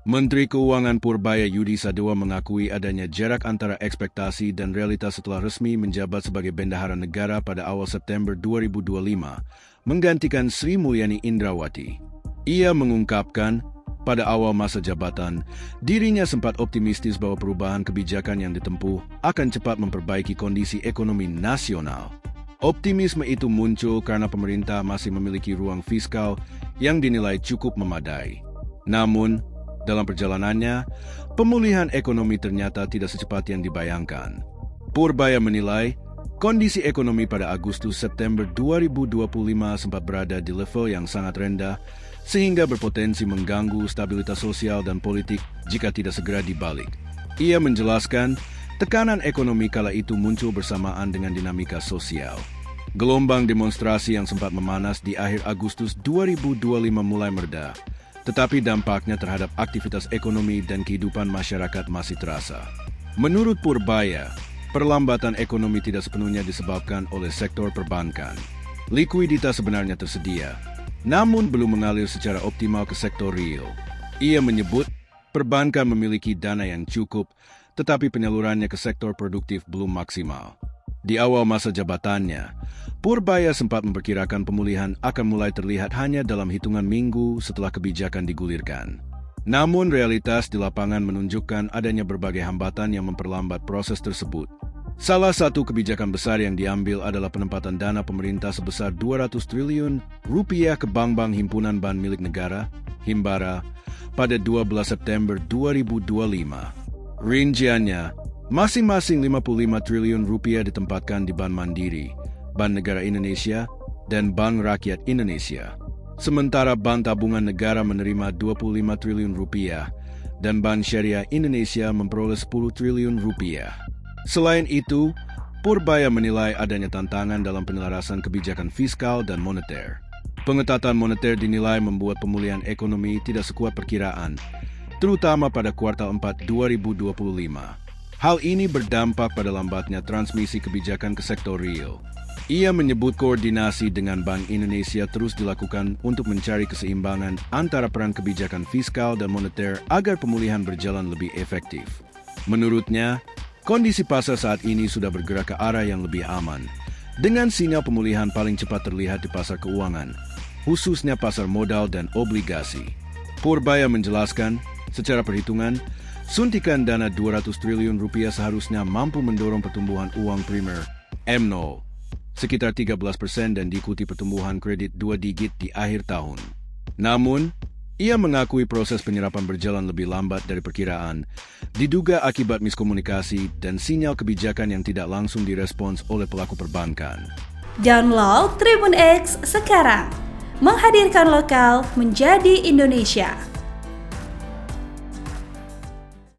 Menteri Keuangan Purbaya Yudi Sadewa mengakui adanya jarak antara ekspektasi dan realitas setelah resmi menjabat sebagai Bendahara Negara pada awal September 2025, menggantikan Sri Mulyani Indrawati. Ia mengungkapkan, pada awal masa jabatan, dirinya sempat optimistis bahwa perubahan kebijakan yang ditempuh akan cepat memperbaiki kondisi ekonomi nasional. Optimisme itu muncul karena pemerintah masih memiliki ruang fiskal yang dinilai cukup memadai. Namun, dalam perjalanannya, pemulihan ekonomi ternyata tidak secepat yang dibayangkan. Purbaya menilai, kondisi ekonomi pada Agustus-September 2025 sempat berada di level yang sangat rendah, sehingga berpotensi mengganggu stabilitas sosial dan politik jika tidak segera dibalik. Ia menjelaskan, tekanan ekonomi kala itu muncul bersamaan dengan dinamika sosial. Gelombang demonstrasi yang sempat memanas di akhir Agustus 2025 mulai mereda, tetapi dampaknya terhadap aktivitas ekonomi dan kehidupan masyarakat masih terasa. Menurut Purbaya, perlambatan ekonomi tidak sepenuhnya disebabkan oleh sektor perbankan. Likuiditas sebenarnya tersedia, namun belum mengalir secara optimal ke sektor real. Ia menyebut, perbankan memiliki dana yang cukup, tetapi penyalurannya ke sektor produktif belum maksimal. Di awal masa jabatannya, Purbaya sempat memperkirakan pemulihan akan mulai terlihat hanya dalam hitungan minggu setelah kebijakan digulirkan. Namun realitas di lapangan menunjukkan adanya berbagai hambatan yang memperlambat proses tersebut. Salah satu kebijakan besar yang diambil adalah penempatan dana pemerintah sebesar 200 triliun rupiah ke bank-bank himpunan bank milik negara, Himbara, pada 12 September 2025. Rinciannya, masing-masing 55 triliun rupiah ditempatkan di Bank Mandiri, Bank Negara Indonesia, dan Bank Rakyat Indonesia. Sementara Bank Tabungan Negara menerima 25 triliun rupiah, dan Bank Syariah Indonesia memperoleh 10 triliun rupiah. Selain itu, Purbaya menilai adanya tantangan dalam penyelarasan kebijakan fiskal dan moneter. Pengetatan moneter dinilai membuat pemulihan ekonomi tidak sekuat perkiraan, terutama pada kuartal 4 2025. Hal ini berdampak pada lambatnya transmisi kebijakan ke sektor real. Ia menyebut koordinasi dengan Bank Indonesia terus dilakukan untuk mencari keseimbangan antara peran kebijakan fiskal dan moneter agar pemulihan berjalan lebih efektif. Menurutnya, kondisi pasar saat ini sudah bergerak ke arah yang lebih aman, dengan sinyal pemulihan paling cepat terlihat di pasar keuangan, khususnya pasar modal dan obligasi. Purbaya menjelaskan, secara perhitungan, suntikan dana 200 triliun rupiah seharusnya mampu mendorong pertumbuhan uang primer M0 sekitar 13% dan diikuti pertumbuhan kredit 2 digit di akhir tahun. Namun, ia mengakui proses penyerapan berjalan lebih lambat dari perkiraan, diduga akibat miskomunikasi dan sinyal kebijakan yang tidak langsung direspons oleh pelaku perbankan. Download Tribun X sekarang, menghadirkan lokal menjadi Indonesia.